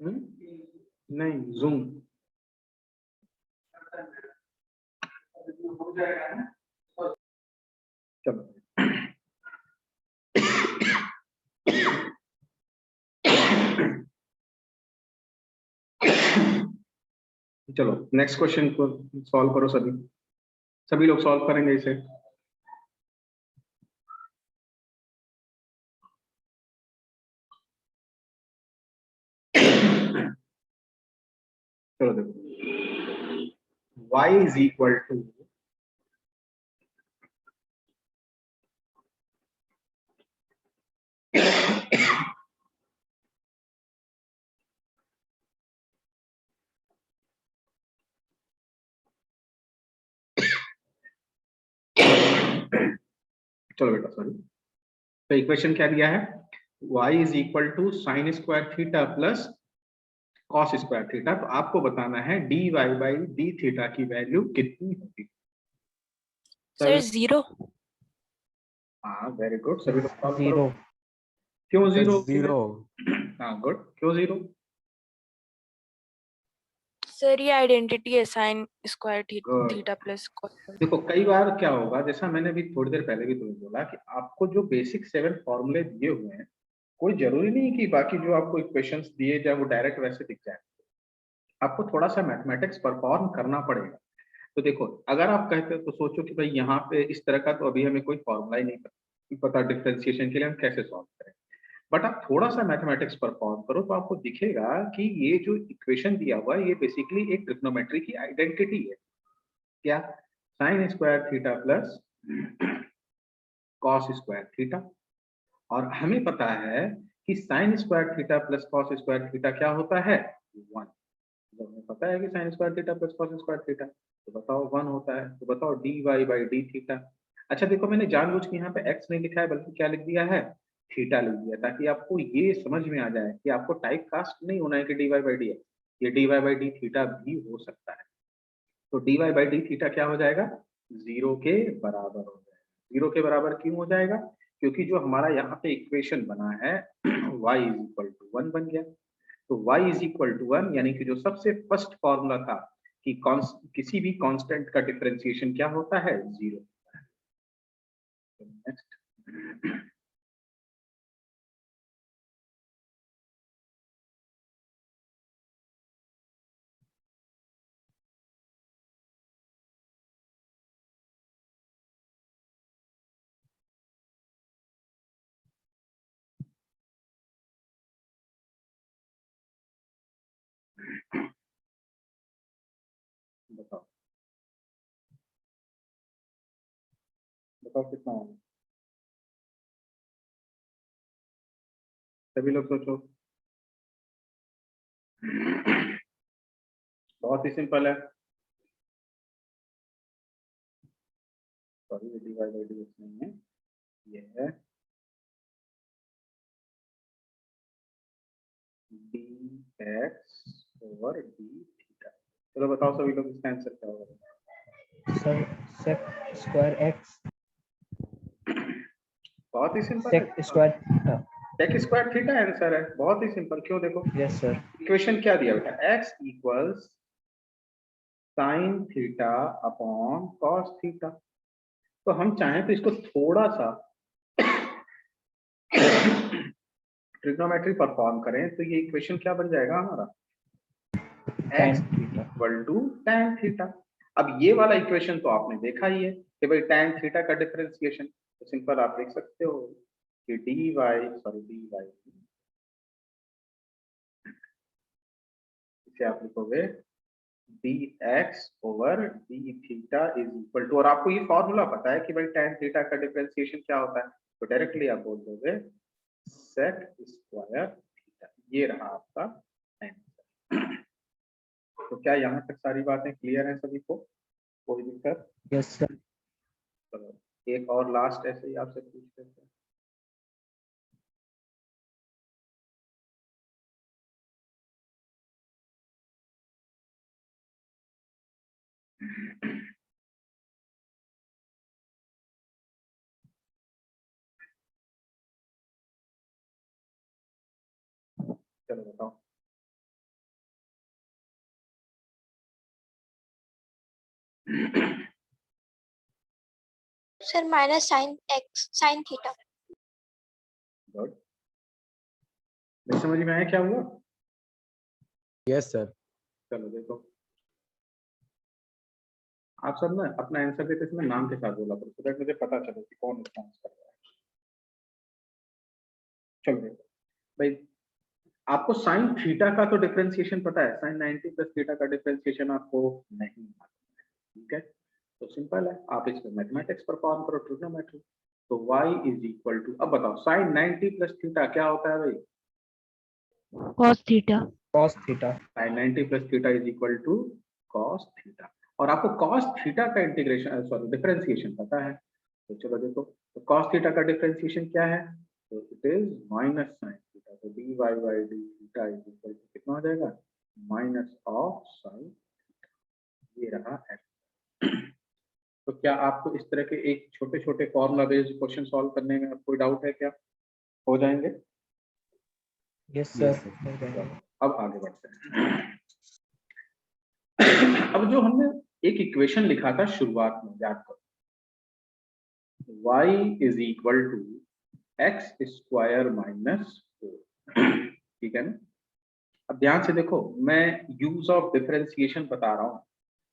नहीं, जूम। चलो चलो नेक्स्ट क्वेश्चन को सॉल्व करो। सभी सभी लोग सॉल्व करेंगे इसे। चलो देखो, y इज इक्वल टू चलो बेटा सॉरी, तो इक्वेशन क्या दिया है, y is equal to sine square theta plus cos square theta. तो आपको बताना है dy बाई डी थीटा की वैल्यू कितनी होगी। सर 0। हाँ वेरी गुड, सभी लोग सॉल्व करो। 0। क्यों 0? 0। हाँ गुड, क्यों 0? सर ये आइडेंटिटी है sine square Good. Theta plus cos. देखो कई बार क्या होगा, जैसा मैंने भी थोड़ी देर पहले भी तुम्हें बोला कि आपको जो बेसिक 7 फॉर्मूले दिए हुए हैं, कोई जरूरी नहीं कि बाकी जो आपको इक्वेशंस दिए जाए वो डायरेक्ट वैसे दिख जाए। आपको थोड़ा सा मैथमेटिक्स परफॉर्म करना पड़ेगा। तो देखो अगर आप कहते हो तो सोचो कि भाई यहाँ पे इस तरह का तो अभी हमें कोई फॉर्मूला ही नहीं पता डिफरेंशिएशन के लिए हम कैसे सॉल्व करें। बट आप थोड़ा सा मैथमेटिक्स परफॉर्म करो तो आपको दिखेगा कि ये जो इक्वेशन दिया हुआ है ये बेसिकली एक ट्रिग्नोमेट्री की आइडेंटिटी है। क्या? Sign square theta plus cos square theta. और हमें पता है कि sign square theta plus cos square theta क्या होता है, 1। जब हमें पता है कि sign square theta plus cos square theta, तो बताओ 1 होता है। तो बताओ dy बाई डी थीटा। अच्छा देखो मैंने जानबूझ के यहाँ पे x नहीं लिखा है बल्कि क्या लिख दिया है, थीटा लिख दिया, ताकि आपको ये समझ में आ जाए कि आपको टाइप कास्ट नहीं होना है कि dy बाई डी है, ये dy बाई डी थीटा भी हो सकता है। तो dy बाई डी थीटा क्या हो जाएगा, 0 के बराबर हो जाएगा। 0 के बराबर क्यों हो जाएगा, क्योंकि जो हमारा यहाँ पे इक्वेशन बना है y इज इक्वल टू 1 बन गया। तो y इज इक्वल टू 1 यानी कि जो सबसे फर्स्ट फॉर्मूला था कि किसी भी कांस्टेंट का डिफरेंशिएशन क्या होता है, 0। नेक्स्ट बताओ बताओ कितना होगा, सभी लोग सोचो। बहुत ही सिंपल है। सॉरी डिवाइड बाई डी नहीं है, ये है D X over D theta. चलो बताओ सभी लोग इसका आंसर क्या होगा। Sir sec square X. बहुत ही सिंपल है, sec square theta. Take square theta answer है, बहुत ही सिंपल। क्यों, देखो यस सर। इक्वेशन क्या दिया बेटा, x equals sine theta upon cos theta. तो हम चाहें तो इसको थोड़ा सा ट्रिग्नोमेट्री परफॉर्म करें तो ये इक्वेशन क्या बन जाएगा हमारा, x equal to tan theta. अब ये वाला इक्वेशन तो आपने देखा ही है कि भाई tan थीटा का डिफरेंशिएशन, तो सिंपल आप देख सकते हो कि dy इसे आप लिखोगे dx over d theta is equal to, और आपको ये फॉर्मूला पता है कि भाई tan थीटा का डिफरेंशिएशन क्या होता है, तो डायरेक्टली आप बोल दोगे sec स्क्वायर थीटा। ये रहा आपका आंसर। तो क्या यहाँ तक सारी बातें क्लियर हैं सभी को, कोई दिक्कत? Yes sir. चलो एक और लास्ट ऐसे ही आपसे पूछ लेते हैं। चलो बताओ, sir minus sine x sine theta. Good, मेरी समझ में आया क्या हुआ? Yes sir. चलो देखो, आप सब ना अपना आंसर देते समय नाम के साथ बोला करो, so that मुझे पता चले कि कौन इसका आंसर कर रहा है। चलो देखो भाई, आपको साइन थीटा का तो डिफरेंशिएशन पता है, साइन 90 प्लस थीटा का डिफरेंशिएशन आपको नहीं मालूम है, ठीक है? तो सिंपल है, आप इसमें मैथमेटिक्स परफॉर्म करो, ट्रिग्नोमेट्री। तो y इज इक्वल टू, अब बताओ साइन 90 प्लस थीटा क्या होता है भाई? cos theta. cos theta. Sine 90 plus theta is equal to cos theta, और आपको cos थीटा का इंटीग्रेशन सॉरी डिफरेंशिएशन पता है। तो चलो देखो, तो cos थीटा का डिफरेंशिएशन क्या है? तो it is minus sine theta, तो dy by D theta is equal to कितना हो जाएगा? माइनस ऑफ साइन, ये रहा f। तो क्या आपको इस तरह के एक छोटे छोटे फॉर्मूला बेस्ड क्वेश्चन सॉल्व करने में कोई डाउट है क्या? हो जाएंगे? Yes sir. अब आगे बढ़ते हैं। अब जो हमने एक इक्वेशन लिखा था शुरुआत में, याद करो, y is equal to x square minus 4, ठीक है ना? अब ध्यान से देखो, मैं यूज ऑफ डिफरेंशिएशन बता रहा हूँ,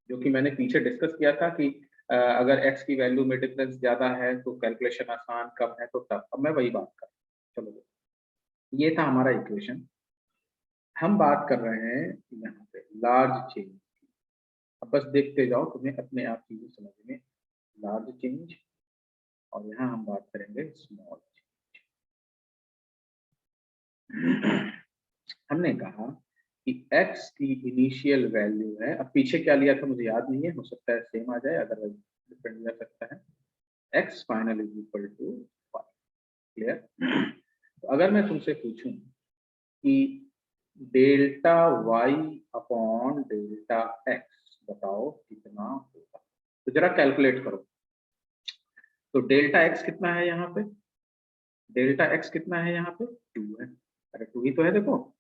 जो कि मैंने पीछे डिस्कस किया था कि अगर x की वैल्यू में डिफरेंस ज्यादा है तो कैलकुलेशन आसान, कम है तो टफ। अब मैं वही बात कर रहा हूँ। चलो ये था हमारा इक्वेशन, हम बात कर रहे हैं यहाँ पे लार्ज चेंज। अब बस देखते जाओ, तुम्हें अपने आप चीजें समझ में, लार्ज चेंज, और यहाँ हम बात करेंगे स्मॉल चेंज। हमने कहा कि x की इनिशियल वैल्यू है, अब पीछे क्या लिया था मुझे याद नहीं है, हो सकता है सेम आ जाए, अदरवाइज डिफरेंट जा सकता है। x final is equal to 5, clear? तो अगर मैं तुमसे पूछूं कि delta y upon delta x बताओ कितना होगा, तो जरा कैलकुलेट करो। तो डेल्टा x कितना है यहाँ पे? डेल्टा x कितना है यहाँ पे? 2 है। अरे 2 ही तो है, देखो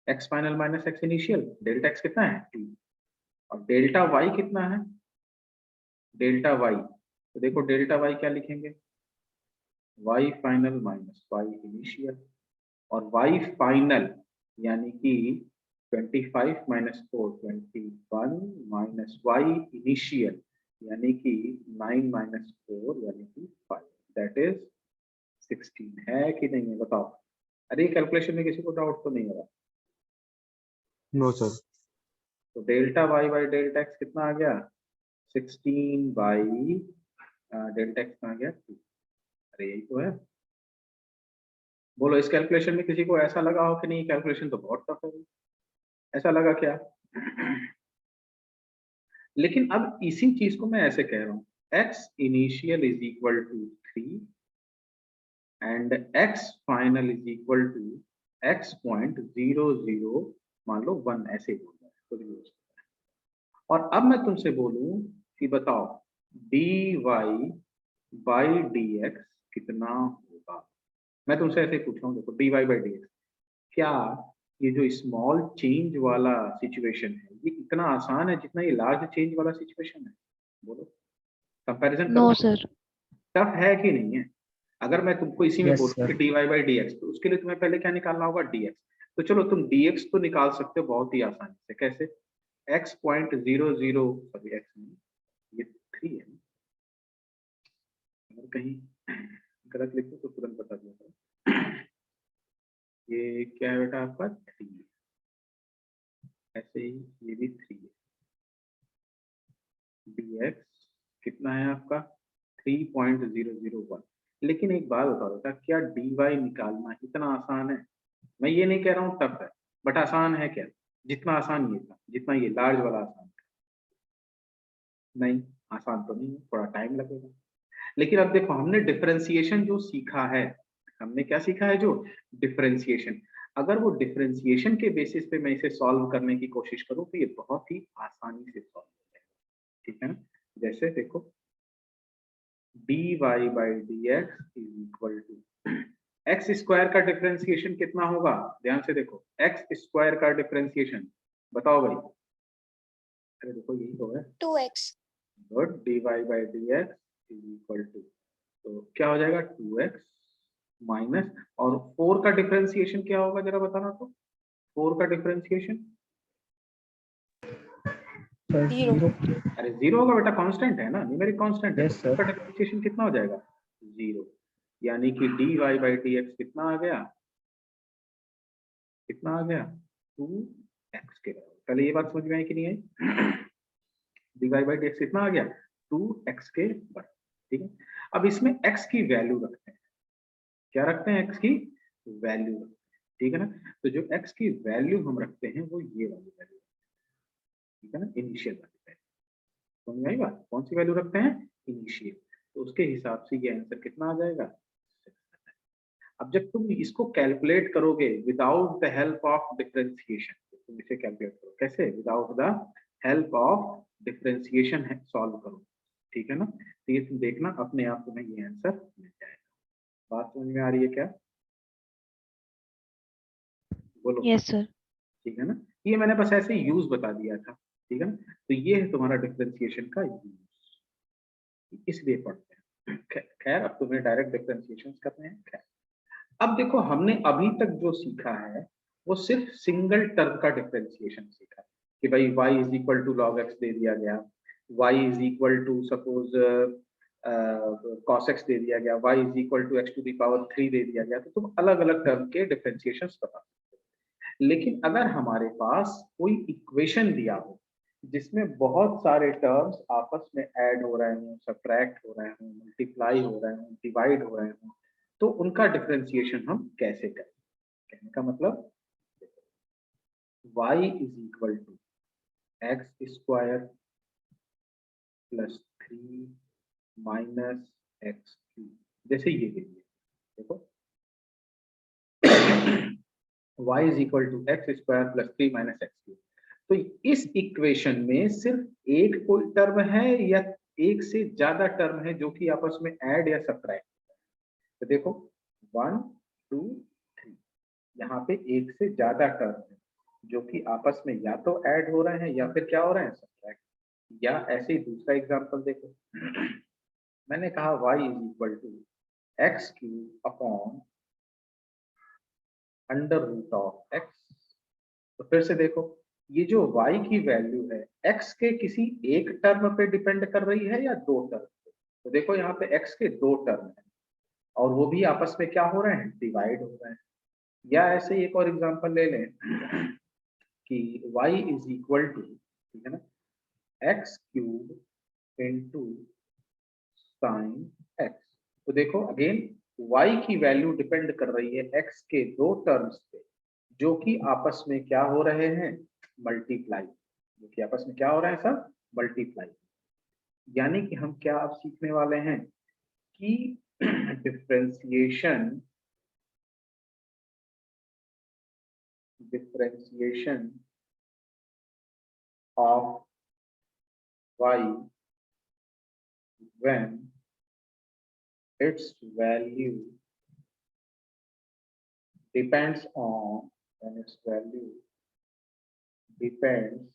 x final minus x initial, delta x कितना है? 2। और डेल्टा y कितना है? डेल्टा y, तो देखो डेल्टा y क्या लिखेंगे? y final minus y initial, और y फाइनल यानी कि 25 माइनस 4 21 माइनस y इनिशियल यानी कि 9 माइनस 4 यानी कि 5, दैट इज 16 है कि नहीं है बताओ? अरे कैलकुलेशन में किसी को डाउट तो नहीं हो रहा? No sir. तो delta y by delta x कितना आ गया? 16 बाई डेल्टा x आ गया 2। अरे यही तो है। बोलो इस कैलकुलेशन में किसी को ऐसा लगा हो कि नहीं कैलकुलेशन तो बहुत टफ है, ऐसा लगा क्या? लेकिन अब इसी चीज को मैं ऐसे कह रहा हूँ, x initial is equal to 3 and x final is equal to x.00 मान लो 1, ऐसे बोल रहा है, कुछ भी हो सकता है। और अब मैं तुमसे बोलूं कि बताओ dy बाई dx कितना होगा? मैं तुमसे ऐसे पूछ रहा हूँ, देखो dy बाई dx, क्या ये जो स्मॉल चेंज वाला सिचुएशन है ये इतना आसान है जितना ये लार्ज चेंज वाला सिचुएशन है? बोलो, कंपैरिजन नो करो, सर। टफ है कि नहीं है? अगर मैं तुमको इसी में Yes, बोलूं कि dy बाई dx, तो उसके लिए तुम्हें पहले क्या निकालना होगा? dx। तो चलो तुम dx तो निकाल सकते हो बहुत ही आसानी से, कैसे? x.00 सॉरी x नहीं, ये 3 है, अगर कहीं गलत लिखो तो तुरंत बता दिया। ये क्या है बेटा आपका? 3, ऐसे ही ये भी 3 है। dx कितना है आपका? 3.001। लेकिन एक बात बताओ बेटा, क्या dy निकालना इतना आसान है? मैं ये नहीं कह रहा हूँ टफ है, बट आसान है क्या? जितना आसान ये था, जितना ये लार्ज वाला आसान था? नहीं, आसान तो नहीं है, थोड़ा टाइम लगेगा। लेकिन अब देखो, हमने डिफरेंशिएशन जो सीखा है, हमने क्या सीखा है? जो डिफरेंशिएशन, अगर वो डिफरेंशिएशन के बेसिस पे मैं इसे सॉल्व करने की कोशिश करूं तो ये बहुत ही आसानी से सॉल्व हो जाएगा, ठीक है ना? जैसे देखो dy by dx is equal to x square का डिफरेंशिएशन कितना होगा? ध्यान से देखो, एक्स स्क्वायर का डिफरेंशिएशन बताओ भाई। अरे देखो यही तो है, 2x good, dy by dx is equal to, तो क्या हो जाएगा 2x माइनस, और 4 का डिफरेंशिएशन क्या होगा जरा बताना तो, 4 का डिफरेंशिएशन, सर Zero. 0. अरे 0 होगा बेटा, कांस्टेंट है ना, न्यूमेरिक कांस्टेंट है, Yes, तो 4 का sir. डिफरेंशिएशन कितना हो जाएगा 0, यानी कि dy बाई dx कितना आ गया, कितना आ गया 2x के बराबर। पहले ये बात समझ में आई कि नहीं आई? dy बाई dx कितना आ गया 2x के बराबर, ठीक है। अब इसमें x की वैल्यू रखते हैं, क्या रखते हैं, x की वैल्यू रखते हैं, ठीक है ना। तो जो x की वैल्यू हम रखते हैं वो ये वाली वैल्यू, ठीक है ना, इनिशियल वाली वैल्यू। समझ में आई बात, कौन सी वैल्यू रखते हैं, इनिशियल, तो उसके हिसाब से ये आंसर कितना आ जाएगा। अब जब तुम इसको कैलकुलेट करोगे without the help of differentiation, तुम इसे कैलकुलेट करो कैसे, without the help of differentiation solve करो, ठीक है ना। तो ये तुम देखना अपने आप तुम्हें ये आंसर मिल जाएगा। बात समझ में आ रही है क्या, बोलो। Yes sir. ठीक है ना, ये मैंने बस ऐसे यूज बता दिया था, ठीक है ना। तो ये है तुम्हारा डिफरेंशिएशन का यूज, इसलिए पढ़ते हैं। खैर अब तुम्हें डायरेक्ट डिफरेंशिएशन करने हैं। खैर अब देखो, हमने अभी तक जो सीखा है वो सिर्फ सिंगल टर्म का डिफरेंशिएशन सीखा, कि भाई y is equal to log x दे दिया गया, y is equal to suppose cos x दे दिया गया, y is equal to x to the power 3 दे दिया गया, तो तुम अलग अलग टर्म के डिफरेंशिएशंस बता सकते हो। लेकिन अगर हमारे पास कोई इक्वेशन दिया हो जिसमें बहुत सारे टर्म्स आपस में ऐड हो रहे हों, सब्ट्रैक्ट हो रहे हों, मल्टीप्लाई हो रहे हों, डिवाइड हो रहे हों, तो उनका डिफरेंशिएशन हम कैसे करें। कहने का मतलब y is equal to x square plus 3 minus x cube, जैसे ये देखिए, देखो y is equal to x square plus 3 minus x cube, तो इस इक्वेशन में सिर्फ एक कोई टर्म है या एक से ज्यादा टर्म है जो कि आपस में ऐड या सब्ट्रैक्ट, तो देखो 1 2 3, यहाँ पे एक से ज्यादा टर्म है जो कि आपस में या तो ऐड हो रहे हैं या फिर क्या हो रहे हैं, सब्ट्रैक्ट। या ऐसे ही दूसरा एग्जांपल देखो, मैंने कहा y is equal to x cube upon under root of x, तो फिर से देखो ये जो y की वैल्यू है x के किसी एक टर्म पे डिपेंड कर रही है या दो टर्म पे, तो देखो यहाँ पे x के दो टर्म है और वो भी आपस में क्या हो रहे हैं, डिवाइड हो रहे हैं। या ऐसे एक और एग्जांपल ले लें कि y इज इक्वल टू, ठीक है ना, x cube into sine x, तो देखो अगेन y की वैल्यू डिपेंड कर रही है x के दो टर्म्स पे जो कि आपस में क्या हो रहे हैं, मल्टीप्लाई, जो कि आपस में क्या हो रहा है सब, मल्टीप्लाई। यानी कि हम क्या अब सीखने वाले हैं कि differentiation differentiation of y when its value depends on, when its value depends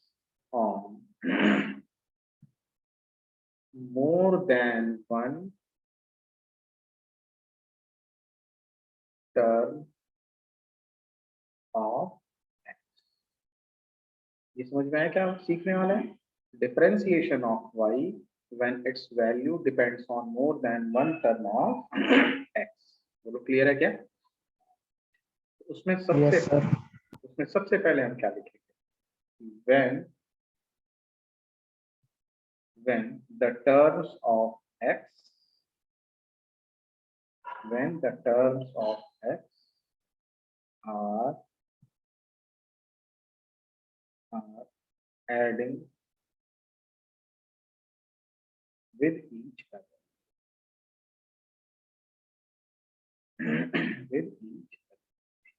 on more than one term of x। ये समझ में आया क्या हम सीखने वाले हैं, differentiation of y when its value depends on more than one term of x। बोलो क्लियर है क्या, उसमें सबसे Yes, sir. उसमें सबसे पहले हम क्या लिखेंगे, when the terms of x, when the terms of x are adding with each other with each other।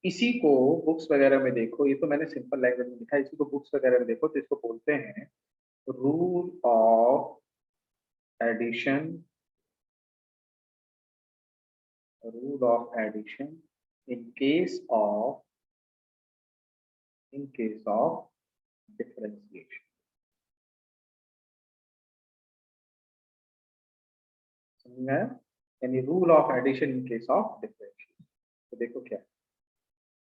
इसी को बुक्स वगैरह में देखो, ये तो मैंने सिंपल लैंग्वेज में लिखा है, इसी को बुक्स वगैरह में देखो तो इसको बोलते हैं rule of addition, rule of addition in case of differentiation। समझ में आया? यानी rule of addition in case of differential. तो देखो क्या है।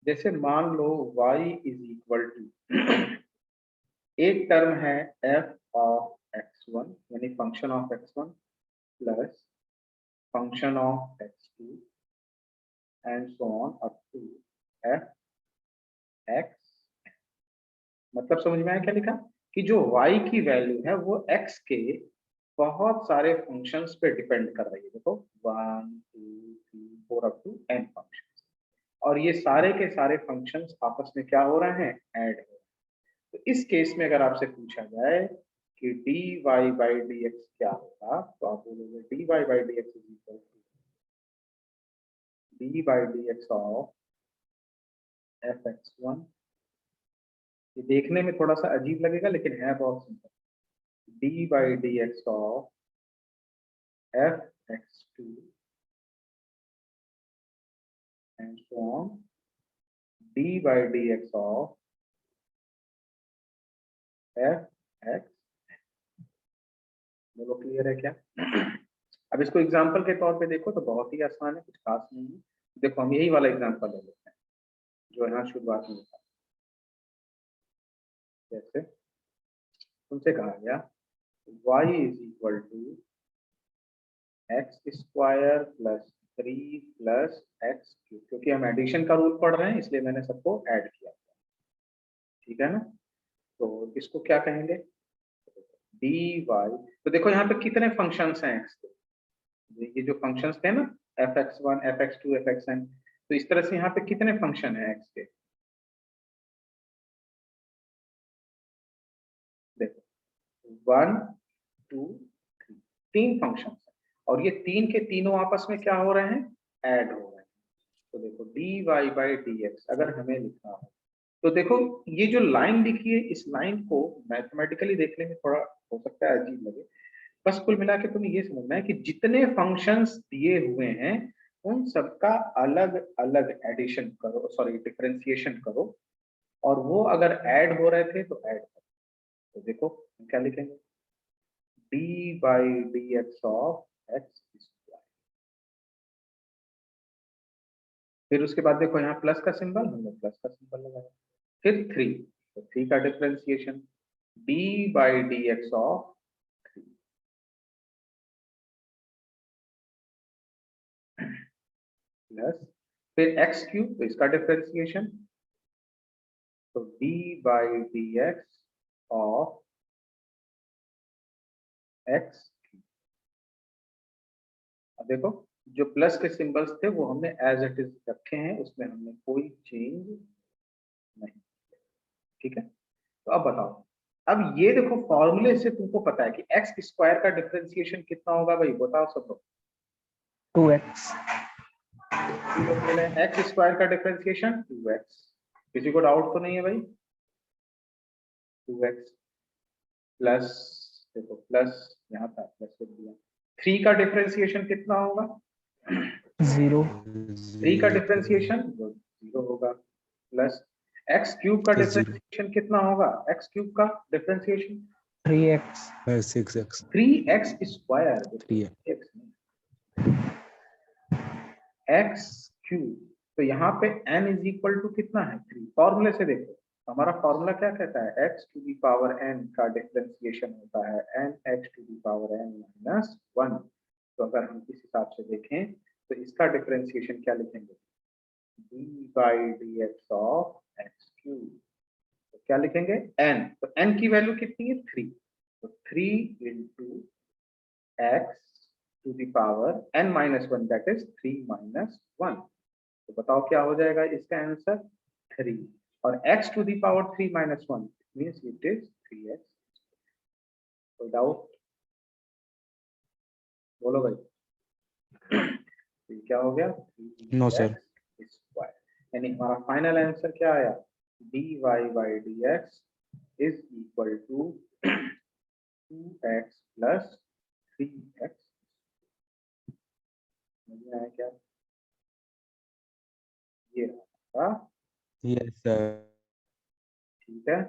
जैसे मान लो y इज इक्वल टू एक टर्म है f ऑफ x1 यानी function of x1 plus function of x2 and so on up to f x। मतलब समझ में आया क्या लिखा कि जो y की वैल्यू है वो x के बहुत सारे फंक्शंस पे डिपेंड कर रही है। देखो 1 2 3 4 अप टू n फंक्शंस, और ये सारे के सारे फंक्शंस आपस में क्या हो रहे हैं, ऐड हो रहे हैं। तो इस केस में अगर आपसे पूछा जाए कि dy बाई dx क्या होगा, तो आप बोलोगे dy by dx is equal to d by dx of fx1। ये देखने में थोड़ा सा अजीब लगेगा लेकिन है बहुत simple. d by dx of fx2 and so on d by dx of fx। बोलो क्लियर है क्या? अब इसको एग्जांपल के तौर पे देखो तो बहुत ही आसान है, कुछ खास नहीं है। देखो हम यही वाला एग्जांपल ले लेते हैं जो यहाँ शुरुआत में था। जैसे तुमसे कहा गया y is equal to x square plus 3 plus x cube. क्योंकि हम एडिशन का रूल पढ़ रहे हैं इसलिए मैंने सबको ऐड किया, ठीक है ना? तो इसको क्या कहेंगे, dy। तो देखो यहाँ पे कितने फंक्शंस हैं x के, ये जो फंक्शंस थे ना fx1 fx2 fxn, तो इस तरह से यहाँ पे कितने फंक्शन हैं x के, देखो 1 2 3, तीन फंक्शंस हैं और ये तीन के तीनों आपस में क्या हो रहे हैं, ऐड हो रहे हैं। तो देखो dy बाई dx अगर हमें लिखना हो तो देखो ये जो लाइन लिखी है इस लाइन को मैथमेटिकली देखने में थोड़ा हो सकता है अजीब लगे, बस कुल मिला के तुम्हें ये समझना है कि जितने फंक्शंस दिए हुए हैं उन सबका अलग अलग एडिशन करो, सॉरी डिफरेंशिएशन करो, और वो अगर ऐड हो रहे थे तो ऐड करो। तो देखो हम क्या लिखेंगे, d by dx of x square. फिर उसके बाद देखो यहाँ प्लस का सिंबल, हमने प्लस का सिंबल लगाया। फिर 3, तो 3 का differentiation d by dx of 3 plus फिर x क्यूब, तो इसका डिफरेंशिएशन, तो d by dx of x। अब देखो जो प्लस के सिंबल्स थे वो हमने एज इट इज रखे हैं, उसमें हमने कोई चेंज नहीं, ठीक है? तो अब बताओ, अब ये देखो फॉर्मूले से तुमको पता है कि एक्स स्क्वायर का डिफरेंशिएशन कितना होगा, भाई बताओ सब लोग। 2x। एक्स स्क्वायर का डिफरेंशिएशन 2x। किसी को डाउट तो नहीं है भाई? 2x प्लस, देखो प्लस यहाँ था प्लस कर दिया। 3 का डिफरेंशिएशन कितना होगा, 0। 3 का डिफरेंशिएशन 0 होगा, प्लस एक्स क्यूब का डिफरेंशिएशन कितना होगा, एक्स क्यूब का differentiation 3x। 6x 3x square, 3x x cube. तो यहाँ पे n इज इक्वल टू कितना है, 3। फॉर्मूले से देखो हमारा फॉर्मूला क्या कहता है, x to the power n का डिफरेंशिएशन होता है n x to the power n minus 1। तो अगर हम इस हिसाब से देखें तो इसका डिफरेंशिएशन क्या लिखेंगे, d by dx of x cube. तो क्या लिखेंगे n, तो n की वैल्यू कितनी है 3, तो 3 into x to the power n minus 1 that is 3 minus 1। तो बताओ क्या हो जाएगा इसका आंसर, 3, और x to the power 3 minus 1 means it is 3x। कोई डाउट, बोलो भाई। तो क्या हो गया, नो सर। स्क्वायर, यानी हमारा फाइनल आंसर क्या आया, dy by dx is equal to 2x plus 3x। समझ में आया क्या, ये रहा, यस सर। ठीक है?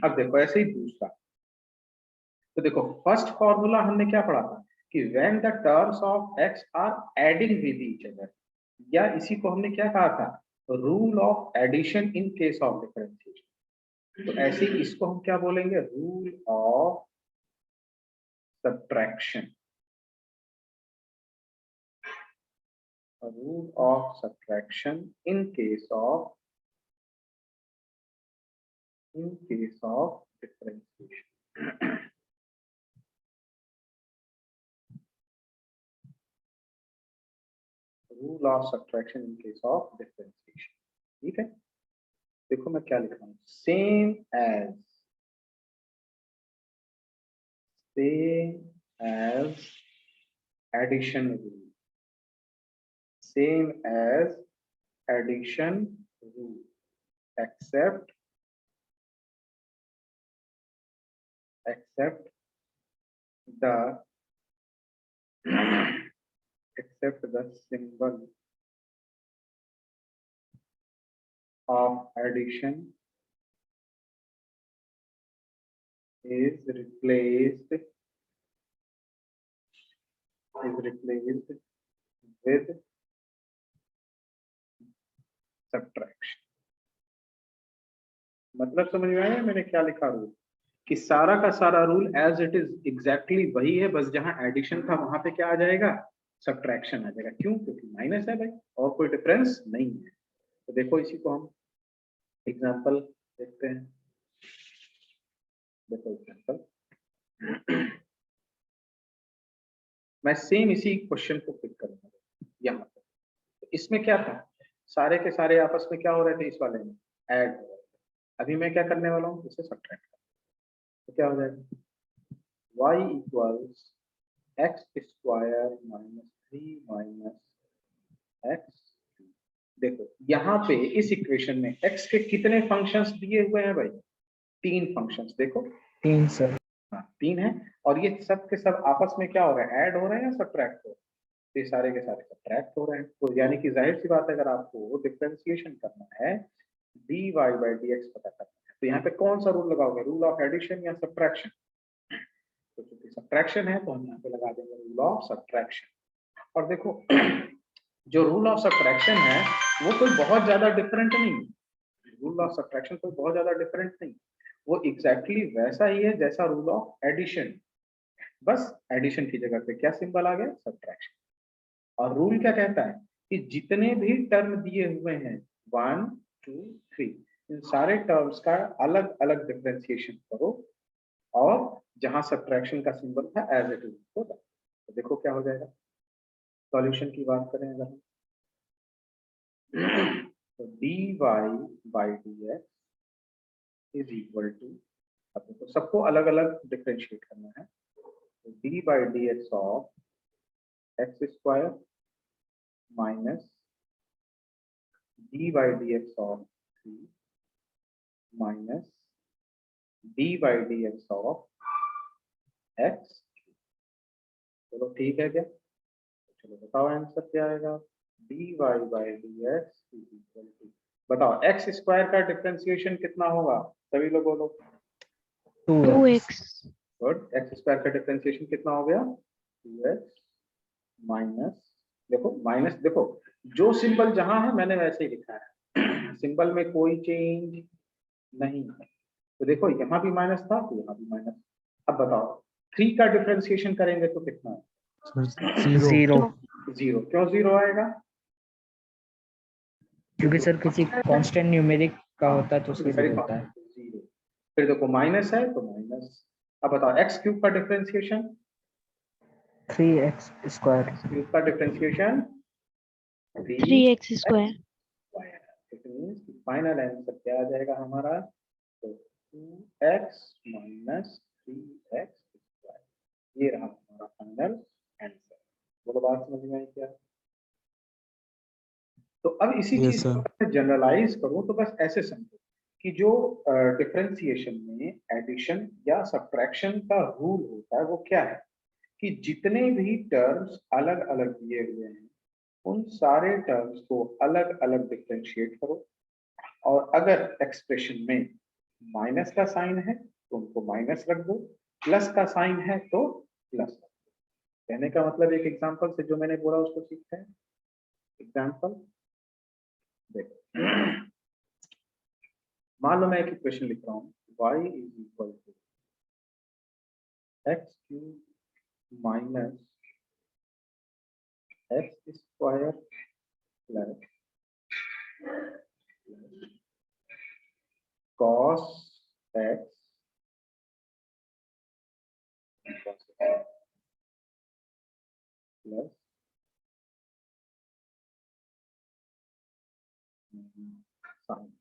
अब देखो ऐसे ही दूसरा, तो देखो फर्स्ट फॉर्मूला हमने क्या पढ़ा था कि when the terms of x are adding with each other, या इसी को हमने क्या कहा था, rule of addition in case of differentiation. तो ऐसे ही इसको हम क्या बोलेंगे, rule of subtraction, rule of subtraction in case of differentiation. Rule of subtraction in case of differentiation. ठीक है, देखो मैं क्या लिख रहा हूं, same as addition rule, same as addition rule, except the symbol of addition is replaced with subtraction। मतलब समझ में आया मैंने क्या लिखा रूल, कि सारा का सारा rule as it is exactly वही है, बस जहां एडिशन था वहां पे क्या आ जाएगा, सब्ट्रैक्शन आ जाएगा। क्यों? क्योंकि माइनस है भाई, और कोई डिफरेंस नहीं है। तो देखो इसी को हम एग्जांपल देखते हैं। देखो एग्जांपल, मैं सेम इसी क्वेश्चन को पिक करूंगा यहाँ पर। तो इसमें क्या था, सारे के सारे आपस में क्या हो रहे थे, इस वाले में ऐड हो रहे थे। अभी मैं क्या करने वाला हूँ, इसे सब्ट्रैक्ट करना। तो क्या हो जाएगा, y equals x square minus 3 minus x. देखो यहाँ पे इस इक्वेशन में x के कितने फंक्शंस दिए हुए हैं भाई, 3 फंक्शंस। देखो 3 सर। हाँ 3 है, और ये सब के सब आपस में क्या हो रहा है, ऐड हो रहे हैं या सब्ट्रैक्ट हो रहे हैं, तो ये सारे के सारे सब्ट्रैक्ट हो रहे हैं। तो यानी कि जाहिर सी बात है, अगर आपको डिफरेंशिएशन करना है, dy by dx पता करना है, तो यहाँ पे कौन सा रूल लगाओगे, रूल ऑफ एडिशन या सब्ट्रैक्शन। तो क्योंकि सब्ट्रैक्शन है तो हम यहाँ पे लगा देंगे रूल ऑफ सब्ट्रैक्शन। और देखो जो रूल ऑफ सब्ट्रैक्शन है वो कोई बहुत ज्यादा डिफरेंट नहीं, रूल ऑफ सब्ट्रैक्शन कोई बहुत ज्यादा डिफरेंट नहीं, वो एग्जैक्टली वैसा ही है जैसा रूल ऑफ एडिशन, बस एडिशन की जगह पे क्या सिंबल आ गया, सब्ट्रैक्शन। और रूल क्या कहता है कि जितने भी टर्म दिए हुए हैं 1 2 3, इन सारे टर्म्स का अलग अलग डिफरेंशिएशन करो, और जहां सब्ट्रैक्शन का सिंबल था एज इट इज होगा। तो देखो क्या हो जाएगा, सॉल्यूशन की बात करें अगर हम, तो dy by dx is equal to, अब देखो सबको अलग अलग डिफरेंशिएट करना है, तो dy by dx of x square minus dy by dx of 3 minus dy by dx of x। चलो ठीक है क्या, चलो बताओ आंसर क्या आएगा, dy by dx is equal to, बताओ x स्क्वायर का डिफरेंशिएशन कितना होगा, सभी लोग बोलो। 2x गुड, x स्क्वायर का डिफरेंशिएशन कितना हो गया, 2x माइनस, देखो माइनस, देखो जो सिंबल जहां है मैंने वैसे ही लिखा है, सिंबल में कोई चेंज नहीं है। तो देखो यहाँ भी माइनस था तो यहाँ भी माइनस। अब बताओ 3 का डिफरेंशिएशन करेंगे तो कितना है, Zero. 0, 0। क्यों 0 आएगा, क्योंकि सर किसी कांस्टेंट न्यूमेरिक का होता है तो उसके लिए होता है। 0। फिर देखो माइनस है तो माइनस। अब बताओ एक्स क्यूब का डिफरेंशिएशन, 3x स्क्वायर। क्यूब का differentiation 3x square. It means कि फाइनल आंसर क्या आ जाएगा हमारा, तो 2x माइनस 3x स्क्वायर, ये रहा हमारा फाइनल आंसर। बोलो बात समझ में आई क्या। तो अब इसी Yes, चीज को sir. मैं जनरलाइज करूं तो बस ऐसे समझो कि जो डिफरेंशिएशन में एडिशन या सब्ट्रैक्शन का रूल होता है वो क्या है, कि जितने भी टर्म्स अलग अलग दिए हुए हैं उन सारे टर्म्स को अलग अलग डिफरेंशिएट करो, और अगर एक्सप्रेशन में माइनस का साइन है तो उनको माइनस रख दो, प्लस का साइन है तो प्लस। कहने का मतलब एक एग्जांपल से जो मैंने बोला उसको सीखते हैं। एग्जांपल देखो, मान लो मैं एक इक्वेशन लिख रहा हूँ, y is equal to x cube minus x square plus cos x plus sine.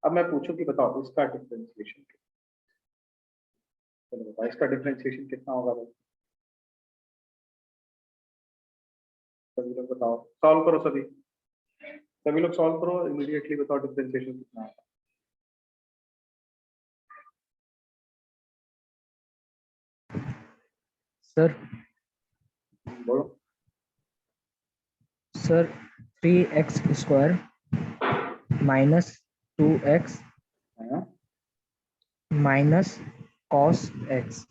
अब मैं पूछूं कि बताओ इसका डिफरेंशिएशन, चलो बताओ इसका डिफरेंशिएशन कितना होगा भाई? सभी लोग बताओ, सॉल्व करो सभी, सभी लोग सॉल्व करो, इमीडिएटली बताओ डिफरेंशिएशन कितना है। सर बोलो। Sir 3x square minus 2x हाँ minus cos x।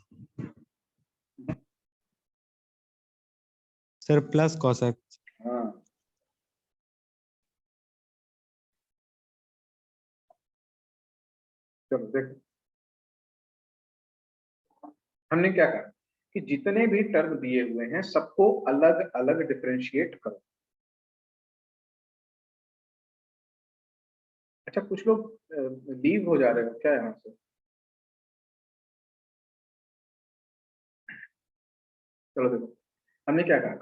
Sir plus cos x। हाँ, चलो देखो हमने क्या कहा कि जितने भी टर्म दिए हुए हैं सबको अलग अलग डिफरेंशिएट करो। अच्छा कुछ लोग लीव हो जा रहे हो क्या यहाँ से? चलो देखो हमने क्या कहा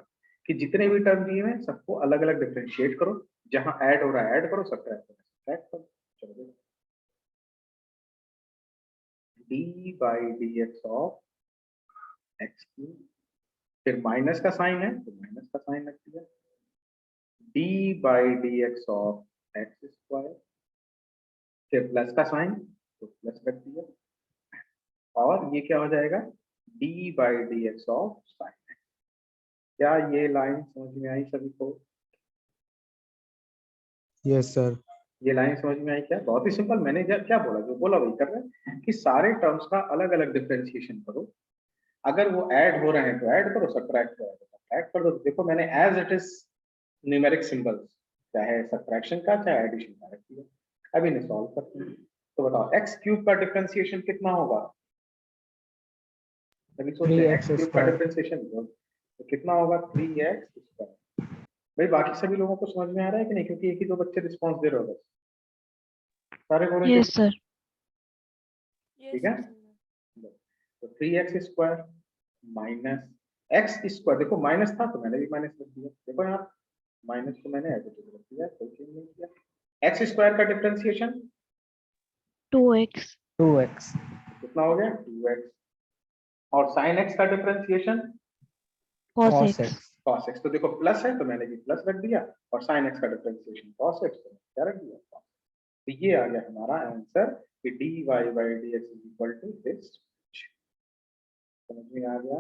कि जितने भी टर्म दिए हुए हैं सबको अलग अलग डिफरेंशिएट करो, जहां ऐड हो रहा है ऐड करो, सब्ट्रैक्ट हो रहा है सब्ट्रैक्ट करो। चलो देखो D by D x of x cube, फिर माइनस का साइन है तो माइनस का साइन रख दिया, D by D x of x square, फिर प्लस का साइन तो प्लस रख दिया, और ये क्या हो जाएगा D by D x of sine. क्या ये लाइन समझ में आई सभी को? Yes sir. ये लाइन समझ में आई क्या? बहुत ही सिंपल, मैंने क्या बोला, जो बोला वही कर रहे हैं कि सारे टर्म्स का अलग अलग डिफरेंशिएशन करो, अगर वो ऐड हो रहे हैं तो ऐड करो, सब्ट्रैक्ट हो रहा है तो सब्ट्रैक्ट कर दो। देखो मैंने as it is numeric symbols, चाहे सब्ट्रैक्शन का चाहे एडिशन का रख दिया। अब इन्हें सॉल्व करते हैं, तो बताओ एक्स क्यूब का डिफरेंशिएशन कितना होगा? अभी सोचते हैं एक्स 3x क्यूब का स्क्वायर। डिफरेंशिएशन तो कितना होगा 3x स्क्वायर। भाई बाकी सभी लोगों को समझ में आ रहा है कि नहीं? क्योंकि एक ही दो बच्चे रिस्पॉन्स दे रहे हो बस, सारे बोल रहे हैं Yes, sir. ठीक है। तो 3x square minus x square, देखो माइनस था तो मैंने भी माइनस रख दिया, देखो यहाँ माइनस को मैंने एज इट इज रख दिया, कोई चेंज नहीं किया। एक्स स्क्वायर का डिफरेंशिएशन 2x. 2x कितना हो गया 2x, और साइन एक्स का differentiation Cos cos x. x। cos x, तो देखो प्लस है तो मैंने भी प्लस रख दिया, और साइन एक्स का डिफरेंशिएशन cos x तो क्या रख दिया cos। तो ये आ गया हमारा आंसर कि dy by dx is equal to this. समझ में आ गया?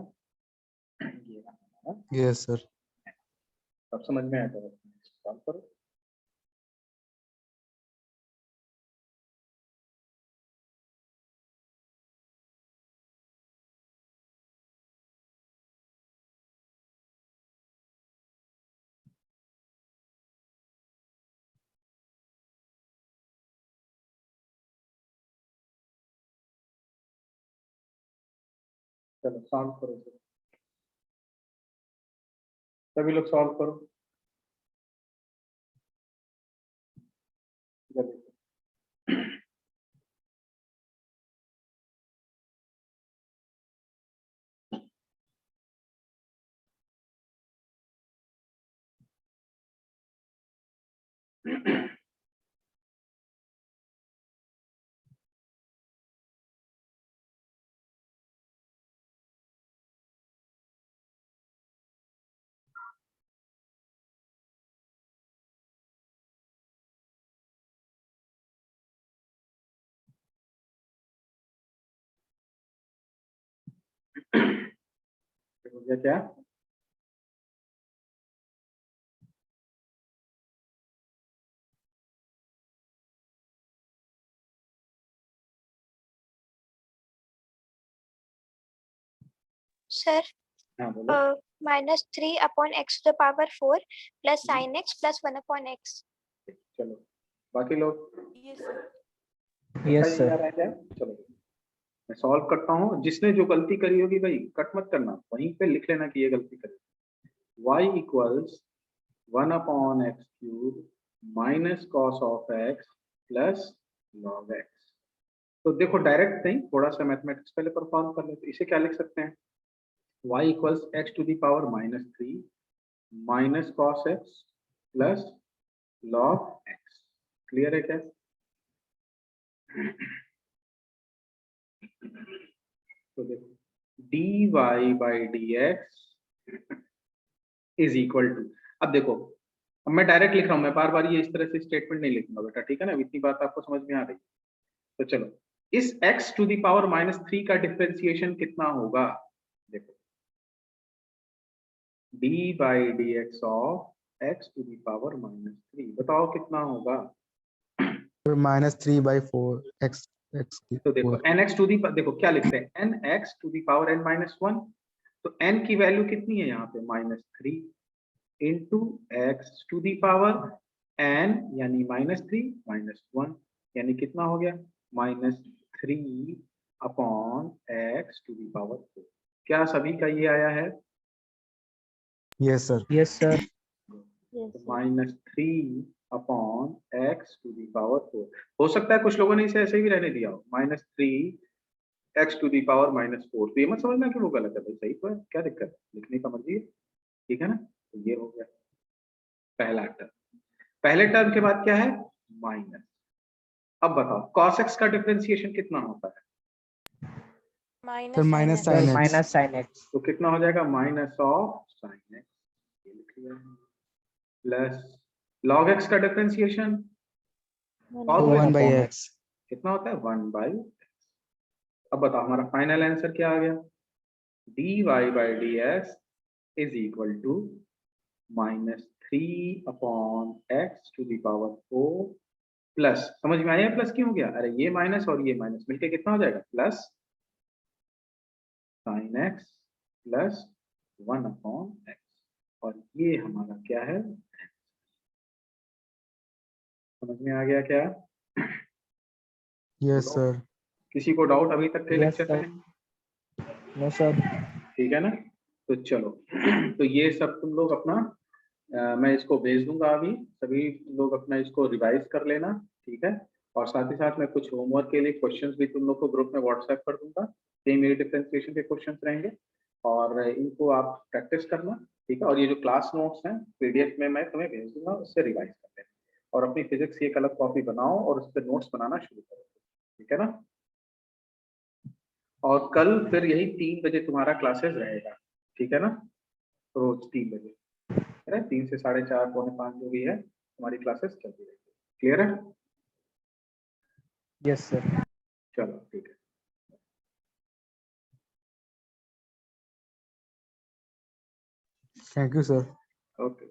ये रहा हमारा। Yes sir. अब समझ में आया तो सॉल्व करो। चलो सॉल्व करो फिर। सभी लोग सॉल्व करो। इधर देखो। हो गया क्या? सर हाँ बोलो। -3/x⁴ plus sin x plus 1/x। चलो बाकी लोग यस सही सर। आ रहा है क्या? चलो मैं सॉल्व करता हूँ। जिसने जो गलती करी होगी भाई कट मत करना, वहीं पे लिख लेना कि ये गलती करी। y equals 1/x³ minus cos of x plus log x। तो देखो डायरेक्ट नहीं, थोड़ा सा मैथमेटिक्स पहले परफॉर्म कर लेते। इसे क्या लिख सकते हैं? y equals x⁻³ minus cos x plus log x। Clear है क्या? तो देखो dy/dx इज इक्वल टू, अब देखो अब मैं डायरेक्ट लिख रहा हूं, मैं बार बार ये इस तरह से स्टेटमेंट नहीं लिखूंगा बेटा, ठीक है ना? इतनी बात आपको समझ में आ रही है? तो चलो इस x⁻³ का डिफरेंशिएशन कितना होगा? देखो dy/dx ऑफ x⁻³ बताओ कितना होगा? -3/4 x तो देखो देखो क्या लिखते हैं, nx⁻n−1। तो n की वैल्यू कितनी है यहाँ पे? -3 इंटू x⁻n यानी -3 -1 यानी कितना हो गया? -3/x⁴। क्या सभी का ये आया है? Yes, sir. Yes sir. Yes, sir. -3/x⁴। हो सकता है कुछ लोगों ने इसे ऐसे भी रहने दिया हो, -3x⁻⁴। तो ये मत समझना कि वो गलत है भाई, सही तो है, क्या दिक्कत है? लिखने का मर्जी है, ठीक है ना? तो ये हो गया पहला टर्म। पहले टर्म के बाद क्या है? माइनस। अब बताओ cos x का डिफरेंशिएशन कितना होता है? Sir, minus sin x. Minus sine x. तो कितना हो जाएगा? माइनस ऑफ साइन एक्स, ये लिख लिया, प्लस log x का differentiation cos One 1 by x x. कितना होता है? 1/x। अब बताओ हमारा फाइनल आंसर क्या आ गया? dy/dx is equal to -3/x⁴ plus, समझ में आया प्लस क्यों हो गया? अरे ये माइनस और ये माइनस मिलके कितना हो जाएगा? Plus sin x plus 1/x। और ये हमारा क्या है? समझ में आ गया क्या? Yes, बोलो। sir. किसी को डाउट अभी तक के यस लेक्चर सर। में? No sir. ठीक है ना? तो चलो तो ये सब तुम लोग अपना मैं इसको भेज दूंगा अभी, सभी लोग अपना इसको रिवाइज कर लेना, ठीक है? और साथ ही साथ मैं कुछ होमवर्क के लिए क्वेश्चंस भी तुम लोग को ग्रुप में व्हाट्सएप कर दूंगा, सेम ये डिफरेंशिएशन के क्वेश्चंस रहेंगे और इनको आप प्रैक्टिस करना, ठीक है? और ये जो क्लास नोट्स हैं पीडीएफ में मैं तुम्हें भेज दूंगा, उससे रिवाइज कर लेना और अपनी फिजिक्स की एक अलग कॉपी बनाओ और उस पर नोट्स बनाना शुरू करो, ठीक है ना? और कल फिर यही 3 बजे तुम्हारा क्लासेस रहेगा, ठीक है ना? रोज 3 बजे, है ना? 3 से 4:30 4:45 जो भी है हमारी क्लासेस चलती रहेगी। क्लियर है? Yes sir. चलो ठीक है। Thank you, sir. ओके।